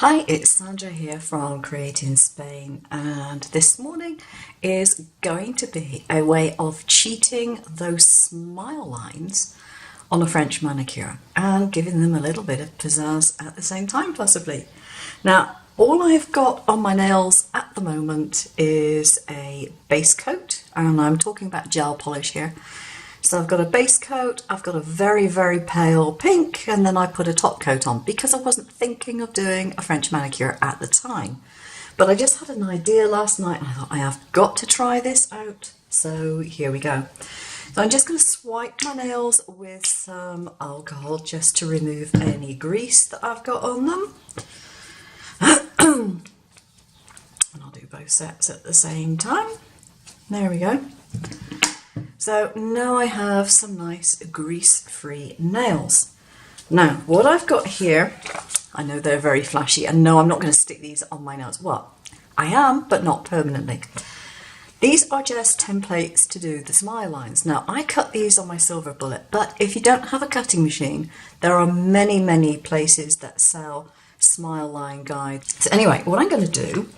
Hi, it's Sandra here from Creating Spain, and this morning is going to be a way of cheating those smile lines on a French manicure and giving them a little bit of pizzazz at the same time, possibly. Now, all I've got on my nails at the moment is a base coat, and I'm talking about gel polish here. So I've got a base coat, I've got a very, very pale pink, and then I put a top coat on because I wasn't thinking of doing a French manicure at the time. But I just had an idea last night and I thought I have got to try this out. So here we go. So I'm just going to swipe my nails with some alcohol just to remove any grease that I've got on them. And I'll do both sets at the same time. There we go. So now I have some nice grease-free nails. Now, what I've got here, I know they're very flashy, and no, I'm not going to stick these on my nails. Well, I am, but not permanently. These are just templates to do the smile lines. Now, I cut these on my silver bullet, but if you don't have a cutting machine, there are many, many places that sell smile line guides. So anyway, what I'm going to do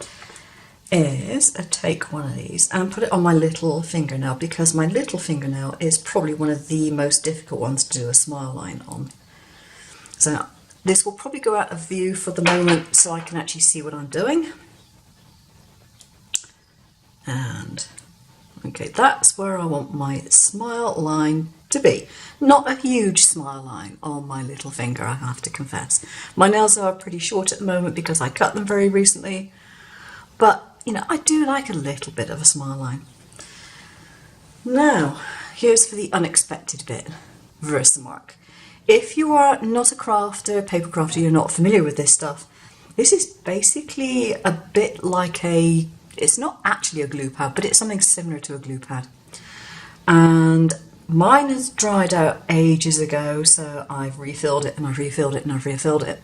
is take one of these and put it on my little fingernail, because my little fingernail is probably one of the most difficult ones to do a smile line on. So this will probably go out of view for the moment so I can actually see what I'm doing. And okay, that's where I want my smile line to be. Not a huge smile line on my little finger, I have to confess. My nails are pretty short at the moment because I cut them very recently, but you know, I do like a little bit of a smile line. Now, here's for the unexpected bit, Versamark. If you are not a crafter, paper crafter, you're not familiar with this stuff, this is basically a bit like it's not actually a glue pad, but it's something similar to a glue pad. And mine has dried out ages ago, so I've refilled it and I've refilled it and I've refilled it.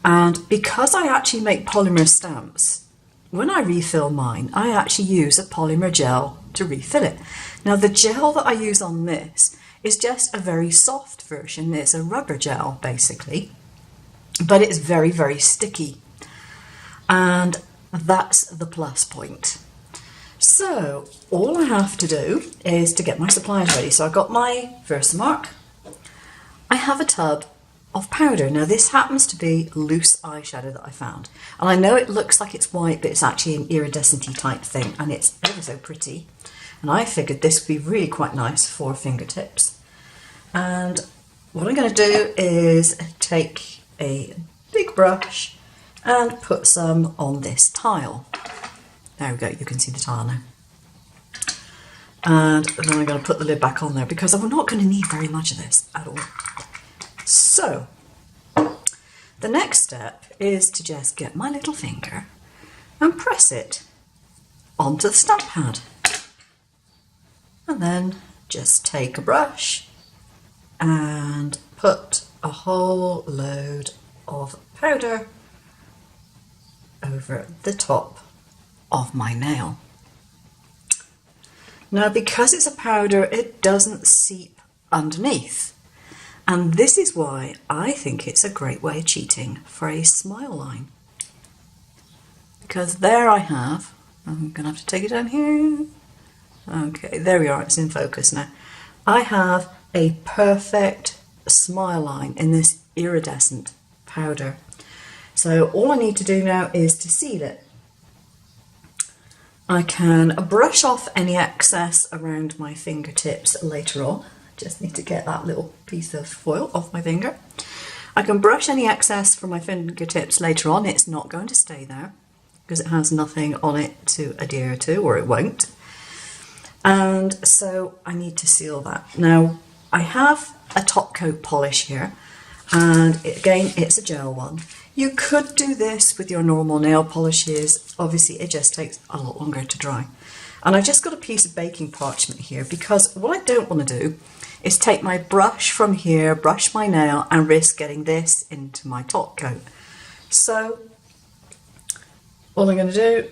And because I actually make polymer stamps, when I refill mine, I actually use a polymer gel to refill it. Now, the gel that I use on this is just a very soft version. It's a rubber gel, basically, but it's very, very sticky. And that's the plus point. So all I have to do is to get my supplies ready. So I've got my Versamark. I have a tub of powder. Now, this happens to be loose eyeshadow that I found, and I know it looks like it's white, but it's actually an iridescent-y type thing, and it's ever so pretty, and I figured this would be really quite nice for fingertips. And what I'm going to do is take a big brush and put some on this tile. There we go, you can see the tile now. And then I'm going to put the lid back on there because I'm not going to need very much of this at all. So, the next step is to just get my little finger and press it onto the stamp pad. And then just take a brush and put a whole load of powder over the top of my nail. Now, because it's a powder, it doesn't seep underneath. And this is why I think it's a great way of cheating for a smile line. Because there I have, I'm going to have to take it down here. Okay, there we are, it's in focus now. I have a perfect smile line in this iridescent powder. So all I need to do now is to seal it. I can brush off any excess around my fingertips later on. Just need to get that little piece of foil off my finger. I can brush any excess from my fingertips later on. It's not going to stay there because it has nothing on it to adhere to, or it won't. And so I need to seal that. Now, I have a top coat polish here, and again, it's a gel one. You could do this with your normal nail polishes. Obviously, it just takes a lot longer to dry. And I've just got a piece of baking parchment here because what I don't want to do is take my brush from here, brush my nail, and risk getting this into my top coat. So all I'm going to do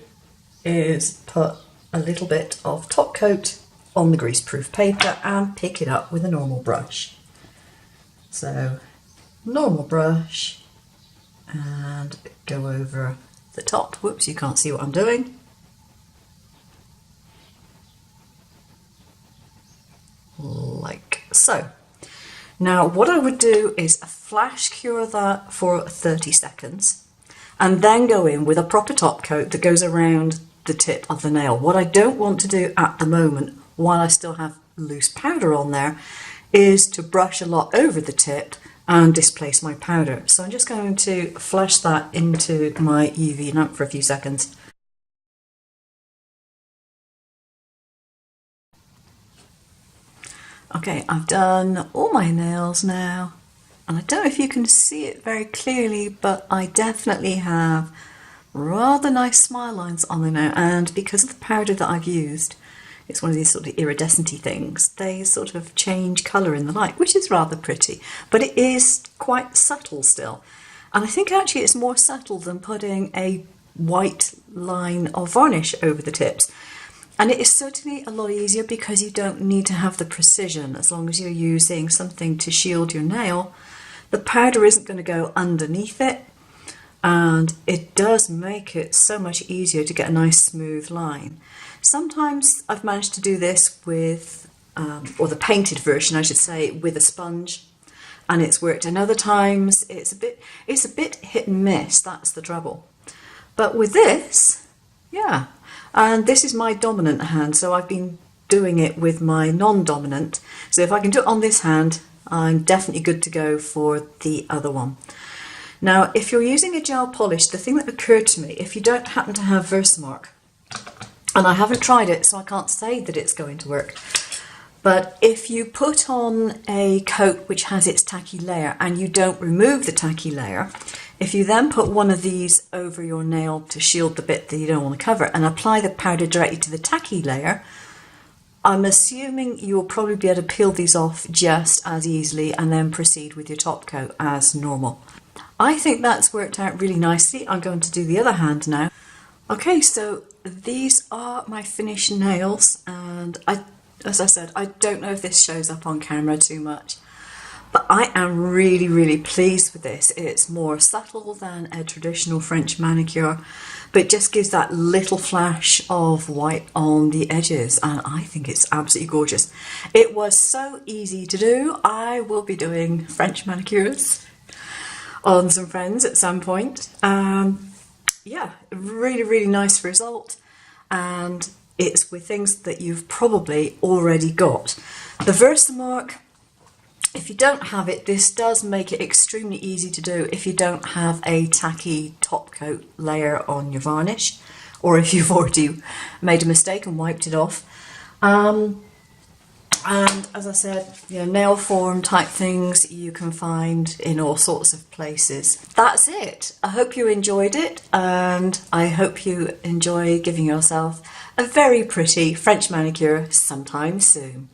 is put a little bit of top coat on the greaseproof paper and pick it up with a normal brush. So normal brush, and go over the top. Whoops, you can't see what I'm doing. Like so. Now what I would do is flash cure that for 30 seconds and then go in with a proper top coat that goes around the tip of the nail. What I don't want to do at the moment, while I still have loose powder on there, is to brush a lot over the tip and displace my powder. So I'm just going to flash that into my UV lamp for a few seconds. Okay, I've done all my nails now, and I don't know if you can see it very clearly, but I definitely have rather nice smile lines on there now, and because of the powder that I've used, it's one of these sort of iridescent-y things, they sort of change colour in the light, which is rather pretty, but it is quite subtle still. And I think actually it's more subtle than putting a white line of varnish over the tips. And it is certainly a lot easier because you don't need to have the precision. As long as you're using something to shield your nail, the powder isn't going to go underneath it, and it does make it so much easier to get a nice smooth line. Sometimes I've managed to do this with, or the painted version I should say, with a sponge, and it's worked. And other times it's a bit hit and miss, that's the trouble. But with this, yeah. And this is my dominant hand, so I've been doing it with my non-dominant. So if I can do it on this hand, I'm definitely good to go for the other one. Now, if you're using a gel polish, the thing that occurred to me, if you don't happen to have Versamark, and I haven't tried it, so I can't say that it's going to work, but if you put on a coat which has its tacky layer and you don't remove the tacky layer, if you then put one of these over your nail to shield the bit that you don't want to cover and apply the powder directly to the tacky layer, I'm assuming you'll probably be able to peel these off just as easily and then proceed with your top coat as normal. I think that's worked out really nicely. I'm going to do the other hand now. Okay, so these are my finished nails, and as I said, I don't know if this shows up on camera too much, but I am really pleased with this. It's more subtle than a traditional French manicure, but it just gives that little flash of white on the edges, and I think it's absolutely gorgeous. It was so easy to do. I will be doing French manicures on some friends at some point. Yeah, really nice result, and it's with things that you've probably already got. The Versamark, if you don't have it, this does make it extremely easy to do if you don't have a tacky top coat layer on your varnish, or if you've already made a mistake and wiped it off. And as I said, you know, nail form type things you can find in all sorts of places. That's it. I hope you enjoyed it, and I hope you enjoy giving yourself a very pretty French manicure sometime soon.